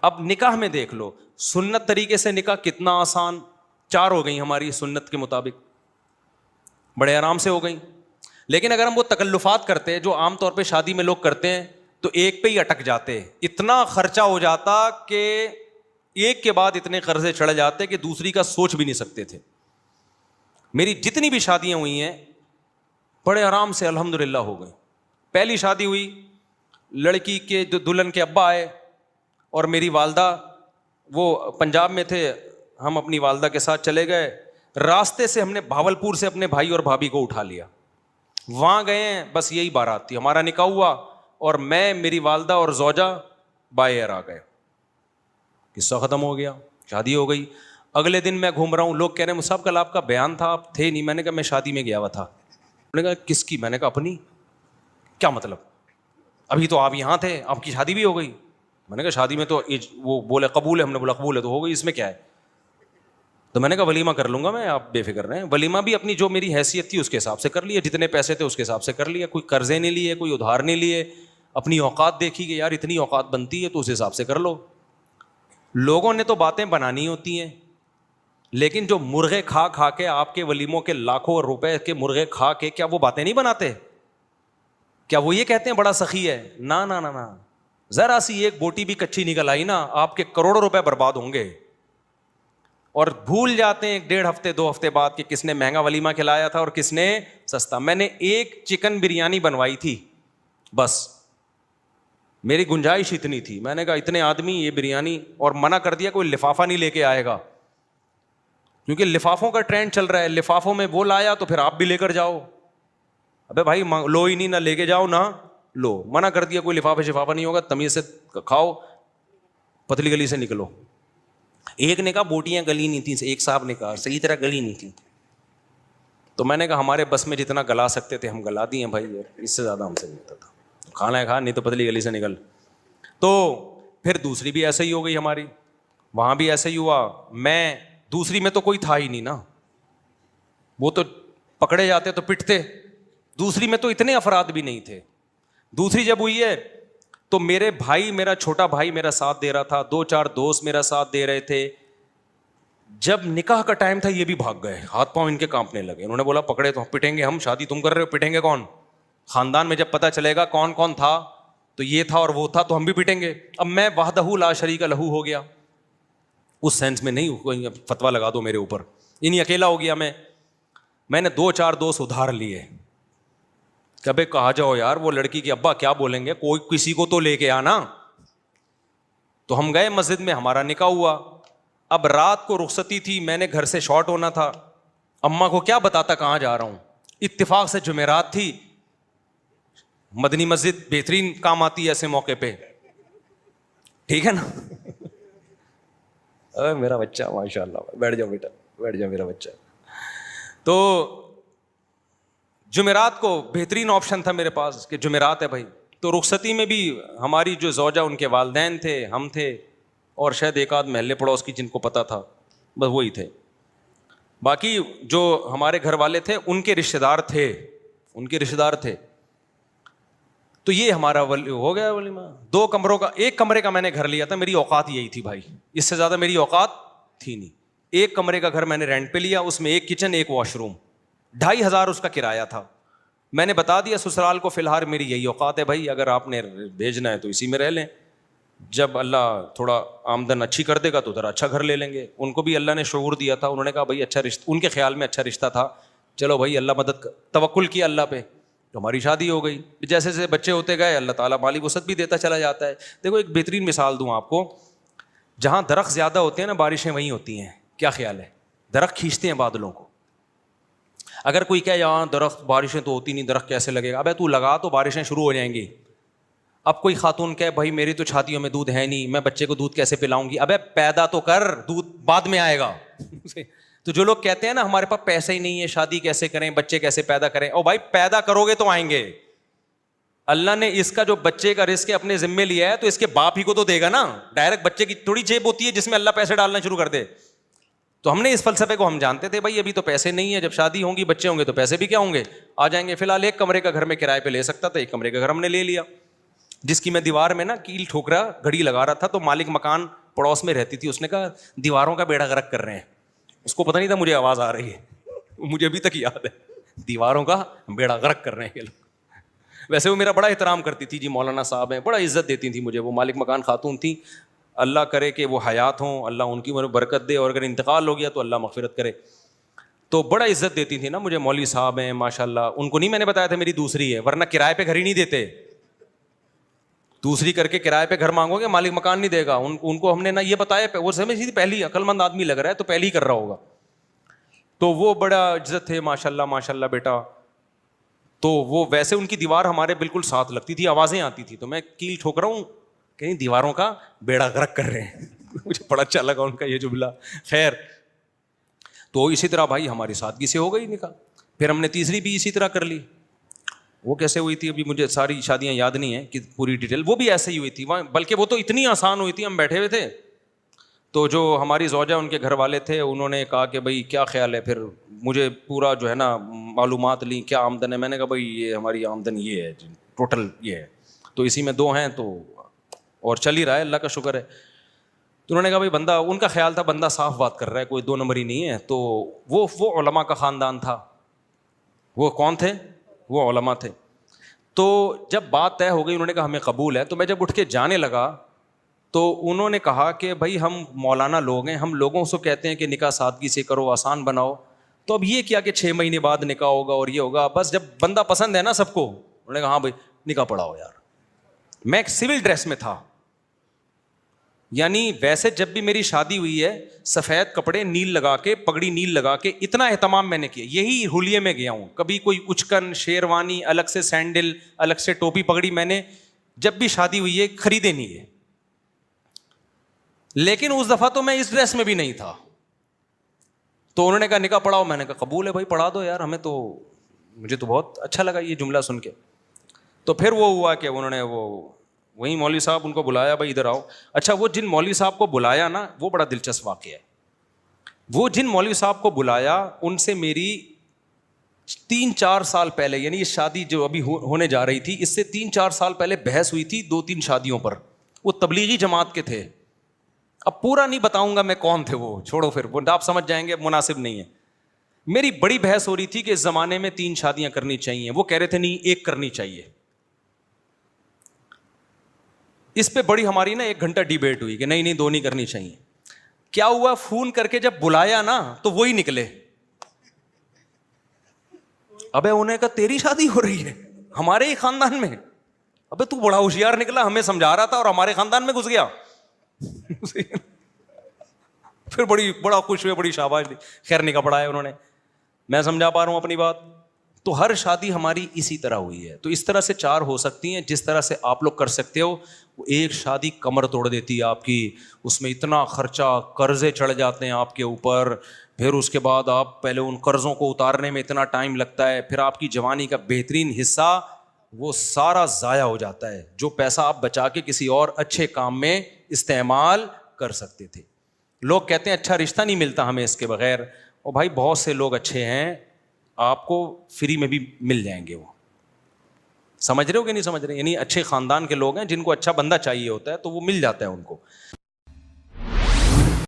اب نکاح میں دیکھ لو, سنت طریقے سے نکاح کتنا آسان, 4 ہو گئی ہماری سنت کے مطابق, بڑے آرام سے ہو گئی. لیکن اگر ہم وہ تکلفات کرتے جو عام طور پہ شادی میں لوگ کرتے ہیں تو ایک پہ ہی اٹک جاتے, اتنا خرچہ ہو جاتا کہ ایک کے بعد اتنے قرضے چڑھ جاتے کہ دوسری کا سوچ بھی نہیں سکتے تھے. میری جتنی بھی شادیاں ہوئی ہیں بڑے آرام سے الحمدللہ ہو گئی. پہلی شادی ہوئی, لڑکی کے جو دلہن کے ابا آئے اور میری والدہ, وہ پنجاب میں تھے, ہم اپنی والدہ کے ساتھ چلے گئے. راستے سے ہم نے بھاولپور سے اپنے بھائی اور بھابھی کو اٹھا لیا, وہاں گئے ہیں, بس یہی بارات تھی, ہمارا نکاح ہوا اور میں, میری والدہ اور زوجہ بائی ایئر آ گئے, قصہ ختم ہو گیا, شادی ہو گئی. اگلے دن میں گھوم رہا ہوں, لوگ کہہ رہے ہیں مصعب کل آپ کا بیان تھا, آپ تھے نہیں. میں نے کہا میں شادی میں گیا ہوا تھا. انہوں نے کہا کس کی؟ میں نے کہا اپنی. کیا مطلب؟ ابھی تو آپ یہاں تھے, آپ کی شادی بھی ہو گئی. میں نے کہا شادی میں تو وہ بولے قبول ہے, ہم نے بولا قبول ہے تو ہو گئی, اس میں کیا ہے. تو میں نے کہا ولیمہ کر لوں گا میں, آپ بے فکر رہیں. ولیمہ بھی اپنی جو میری حیثیت تھی اس کے حساب سے کر لیا, جتنے پیسے تھے اس کے حساب سے کر لیا, کوئی قرضے نہیں لیے, کوئی ادھار نہیں لیے, اپنی اوقات دیکھی کہ یار اتنی اوقات بنتی ہے تو اس حساب سے کر لو. لوگوں نے تو باتیں بنانی ہوتی ہیں, لیکن جو مرغے کھا کھا کے آپ کے ولیموں کے لاکھوں روپے کے مرغے کھا کے, کیا وہ باتیں نہیں بناتے؟ کیا وہ یہ کہتے ہیں بڑا سخی ہے؟ نا نا نا نا, ذرا سی ایک بوٹی بھی کچی نکل آئی نا, آپ کے کروڑوں روپے برباد ہوں گے. اور بھول جاتے ہیں 1.5 ہفتے 2 ہفتے بعد کہ کس نے مہنگا ولیمہ کھلایا تھا اور کس نے سستا. میں نے ایک چکن بریانی بنوائی تھی بس, میری گنجائش اتنی تھی. میں نے کہا اتنے آدمی یہ بریانی, اور منع کر دیا کوئی لفافہ نہیں لے کے آئے گا, کیونکہ لفافوں کا ٹرینڈ چل رہا ہے. لفافوں میں وہ لایا تو پھر آپ بھی لے کر جاؤ. ابے بھائی لو ہی نہیں, نہ لے کے جاؤ نہ لو. منع کر دیا کوئی لفافہ شفافہ نہیں ہوگا, تمیز سے کھاؤ, پتلی گلی سے نکلو. ایک نے کہا بوٹیاں گلی نہیں تھیں, ایک صاحب نے کہا صحیح طرح گلی نہیں تھیں. تو میں نے کہا ہمارے بس میں جتنا گلا سکتے تھے ہم گلا دیے بھائی, اس سے زیادہ ہم سے نہیں ہوتا تھا. کھانا ہے کھا, نہیں تو پتلی گلی سے نکل. تو پھر دوسری بھی ایسے ہی ہو گئی ہماری, وہاں بھی ایسے ہی ہوا. میں دوسری میں تو کوئی تھا ہی نہیں نا, وہ تو پکڑے جاتے تو پٹتے. دوسری میں تو اتنے افراد بھی نہیں تھے. دوسری جب ہوئی ہے تو میرے بھائی, میرا چھوٹا بھائی میرا ساتھ دے رہا تھا, 2-4 دوست میرا ساتھ دے رہے تھے. جب نکاح کا ٹائم تھا یہ بھی بھاگ گئے, ہاتھ پاؤں ان کے کانپنے لگے. انہوں نے بولا پکڑے تو پٹیں گے ہم, شادی تم کر رہے ہو, پٹیں گے کون؟ خاندان میں جب پتہ چلے گا کون کون تھا تو یہ تھا اور وہ تھا تو ہم بھی پٹیں گے. اب میں وحدہ لا شریک لہ ہو گیا, اس سینس میں نہیں فتویٰ لگا دو میرے اوپر, انہیں اکیلا ہو گیا میں نے 2-4 دوست ادھار لیے. کبھی کہا جاؤ یار وہ لڑکی کے ابا کیا بولیں گے, کوئی کسی کو تو لے کے آنا. تو ہم گئے مسجد میں, ہمارا نکاح ہوا. اب رات کو رخصتی تھی, میں نے گھر سے شارٹ ہونا تھا. اماں کو کیا بتاتا کہاں جا رہا ہوں. اتفاق سے جمعرات تھی, مدنی مسجد بہترین کام آتی ہے ایسے موقع پہ, ٹھیک ہے نا. میرا بچہ ماشاء اللہ, بیٹھ جاؤ بیٹا, بیٹھ جاؤ میرا بچہ. تو جمعرات کو بہترین آپشن تھا میرے پاس کہ جمعرات ہے بھائی. تو رخصتی میں بھی ہماری جو زوجہ, ان کے والدین تھے, ہم تھے, اور شاید ایک آدھ محلے پڑوس کی جن کو پتہ تھا, بس وہی تھے. باقی جو ہمارے گھر والے تھے ان کے رشتہ دار تھے. تو یہ ہمارا ہو گیا ولیمہ. 2 کمروں کا, 1 کمرے کا میں نے گھر لیا تھا, میری اوقات یہی تھی بھائی, اس سے زیادہ میری اوقات تھی نہیں. 1 کمرے کا گھر میں نے رینٹ پہ لیا, اس میں 1 کچن 1 واش روم, 2,500 اس کا کرایہ تھا. میں نے بتا دیا سسرال کو فی الحال میری یہی اوقات ہے بھائی, اگر آپ نے بھیجنا ہے تو اسی میں رہ لیں, جب اللہ تھوڑا آمدن اچھی کر دے گا تو ذرا اچھا گھر لے لیں گے. ان کو بھی اللہ نے شعور دیا تھا, انہوں نے کہا بھائی اچھا رشتہ, ان کے خیال میں اچھا رشتہ تھا, چلو بھائی اللہ مدد, توکل کیا اللہ پہ, تو ہماری شادی ہو گئی. جیسے جیسے بچے ہوتے گئے اللہ تعالیٰ مالی وسعت بھی دیتا چلا جاتا ہے. دیکھو ایک بہترین مثال دوں آپ کو, جہاں درخت زیادہ ہوتے ہیں نا بارشیں وہیں ہوتی ہیں. کیا خیال ہے؟ درخت کھینچتے ہیں بادلوں کو. اگر کوئی کہے یہاں درخت بارشیں تو ہوتی نہیں, درخت کیسے لگے گا, ابے تو لگا تو بارشیں شروع ہو جائیں گی. اب کوئی خاتون کہے بھائی میری تو چھاتیوں میں دودھ ہے نہیں, میں بچے کو دودھ کیسے پلاؤں گی, ابے پیدا تو کر, دودھ بعد میں آئے گا. تو جو لوگ کہتے ہیں نا ہمارے پاس پیسے ہی نہیں ہے, شادی کیسے کریں, بچے کیسے پیدا کریں, او بھائی پیدا کرو گے تو آئیں گے. اللہ نے اس کا جو بچے کا رزق اپنے ذمے لیا ہے تو اس کے باپ ہی کو تو دے گا نا. ڈائریکٹ بچے کی تھوڑی جیب ہوتی ہے جس میں اللہ پیسے ڈالنا شروع کر دے. تو ہم نے اس فلسفے کو ہم جانتے تھے بھائی ابھی تو پیسے نہیں ہے, جب شادی ہوں گی بچے ہوں گے تو پیسے بھی کیا ہوں گے, آ جائیں گے. فی الحال 1 کمرے کا گھر میں کرائے پہ لے سکتا تھا, 1 کمرے کا گھر ہم نے لے لیا. جس کی میں دیوار میں نا کیل ٹھوک رہا گھڑی لگا رہا تھا, تو مالک مکان پڑوس میں رہتی تھی, اس نے کہا دیواروں کا بیڑا غرق کر رہے ہیں. اس کو پتہ نہیں تھا مجھے آواز آ رہی ہے, مجھے ابھی تک یاد ہے, دیواروں کا بیڑا غرق کر رہے ہیں یہ لوگ. ویسے وہ میرا بڑا احترام کرتی تھی, جی مولانا صاحب ہیں, بڑا عزت دیتی تھی مجھے. وہ مالک مکان خاتون تھیں, اللہ کرے کہ وہ حیات ہوں, اللہ ان کی برکت دے, اور اگر انتقال ہو گیا تو اللہ مغفرت کرے. تو بڑا عزت دیتی تھی نا مجھے, مولوی صاحب ہیں ماشاء اللہ. ان کو نہیں میں نے بتایا تھا میری دوسری ہے, ورنہ کرائے پہ گھر ہی نہیں دیتے. دوسری کر کے کرائے پہ گھر مانگو گے, مالک مکان نہیں دے گا. ان کو ہم نے نہ یہ بتایا, وہ سمجھ تھی پہلی عقل مند آدمی لگ رہا ہے تو پہلی ہی کر رہا ہوگا. تو وہ بڑا عزت تھے ماشاء اللہ بیٹا. تو وہ ویسے ان کی دیوار ہمارے بالکل ساتھ لگتی تھی, آوازیں آتی تھی, تو میں کیل ٹھوک رہا ہوں, کہیں دیواروں کا بیڑا غرق کر رہے ہیں. مجھے بڑا اچھا لگا ان کا یہ جملہ. خیر, تو اسی طرح بھائی ہماری سادگی سے ہو گئی نکاح. پھر ہم نے تیسری بھی اسی طرح کر لی. وہ کیسے ہوئی تھی ابھی مجھے ساری شادیاں یاد نہیں ہیں کہ پوری ڈیٹیل, وہ بھی ایسے ہی ہوئی تھی, بلکہ وہ تو اتنی آسان ہوئی تھی. ہم بیٹھے ہوئے تھے, تو جو ہماری زوجہ ان کے گھر والے تھے, انہوں نے کہا کہ بھائی کیا خیال ہے. پھر مجھے پورا جو ہے نا معلومات لیں کیا آمدن ہے. میں نے کہا بھائی یہ ہماری آمدن یہ ہے, ٹوٹل یہ ہے, تو اسی میں 2 ہیں تو اور چل ہی رہا ہے, اللہ کا شکر ہے. تو انہوں نے کہا بھائی بندہ, ان کا خیال تھا بندہ صاف بات کر رہا ہے, کوئی 2 نمبری نہیں ہے. تو وہ علماء کا خاندان تھا. وہ کون تھے؟ وہ علماء تھے. تو جب بات طے ہو گئی, انہوں نے کہا ہمیں قبول ہے. تو میں جب اٹھ کے جانے لگا تو انہوں نے کہا کہ بھائی ہم مولانا لوگ ہیں, ہم لوگوں سے کہتے ہیں کہ نکاح سادگی سے کرو, آسان بناؤ. تو اب یہ کیا کہ 6 مہینے بعد نکاح ہوگا اور یہ ہوگا, بس جب بندہ پسند ہے نا سب کو. انہوں نے کہا ہاں بھائی نکاح پڑھاؤ یار. میں ایک سول ڈریس میں تھا, یعنی ویسے جب بھی میری شادی ہوئی ہے سفید کپڑے نیل لگا کے, پگڑی نیل لگا کے, اتنا اہتمام میں نے کیا. یہی ہولیے میں گیا ہوں, کبھی کوئی اچکن شیروانی الگ سے, سینڈل الگ سے, ٹوپی پگڑی میں نے جب بھی شادی ہوئی ہے خریدے نہیں ہے. لیکن اس دفعہ تو میں اس ڈریس میں بھی نہیں تھا. تو انہوں نے کہا نکاح پڑھاؤ. میں نے کہا قبول ہے بھائی, پڑھا دو یار, ہمیں تو, مجھے تو بہت اچھا لگا یہ جملہ سن کے. تو پھر وہ ہوا کہ انہوں نے وہی مولوی صاحب ان کو بلایا, بھائی ادھر آؤ. اچھا, وہ جن مولوی صاحب کو بلایا نا, وہ بڑا دلچسپ واقعہ ہے. وہ جن مولوی صاحب کو بلایا ان سے میری 3-4 سال پہلے, یعنی یہ شادی جو ابھی ہونے جا رہی تھی اس سے 3-4 سال پہلے بحث ہوئی تھی 2-3 شادیوں پر. وہ تبلیغی جماعت کے تھے. اب پورا نہیں بتاؤں گا میں کون تھے وہ, چھوڑو, پھر وہ آپ سمجھ جائیں گے, مناسب نہیں ہے. میری بڑی بحث ہو رہی تھی کہ اس زمانے میں 3 شادیاں کرنی چاہیے. وہ کہہ رہے تھے نہیں 1 کرنی چاہیے. اس پہ بڑی ہماری نا 1 گھنٹہ ڈیبیٹ ہوئی کہ نہیں 2 نہیں کرنی چاہیے. کیا ہوا, فون کر کے جب بلایا نا تو وہی نکلے. ابے انہیں کہا تیری شادی ہو رہی ہے ہمارے ہی خاندان میں. ابے تو بڑا ہوشیار نکلا, ہمیں سمجھا رہا تھا اور ہمارے خاندان میں گھس گیا. پھر بڑا خوش ہوئے, بڑی شاباش دی. خیر نکاح پڑھایا انہوں نے. میں سمجھا پا رہا ہوں اپنی بات. تو ہر شادی ہماری اسی طرح ہوئی ہے. تو اس طرح سے 4 ہو سکتی ہیں جس طرح سے آپ لوگ کر سکتے ہو. ایک شادی کمر توڑ دیتی ہے آپ کی, اس میں اتنا خرچہ, قرضے چڑھ جاتے ہیں آپ کے اوپر, پھر اس کے بعد آپ پہلے ان قرضوں کو اتارنے میں اتنا ٹائم لگتا ہے, پھر آپ کی جوانی کا بہترین حصہ وہ سارا ضائع ہو جاتا ہے, جو پیسہ آپ بچا کے کسی اور اچھے کام میں استعمال کر سکتے تھے. لوگ کہتے ہیں اچھا رشتہ نہیں ملتا ہمیں اس کے بغیر. اور بھائی بہت سے لوگ اچھے ہیں, آپ کو فری میں بھی مل جائیں گے. وہ سمجھ رہے ہو کہ نہیں سمجھ رہے, یعنی اچھے خاندان کے لوگ ہیں جن کو اچھا بندہ چاہیے ہوتا ہے تو وہ مل جاتا ہے ان کو.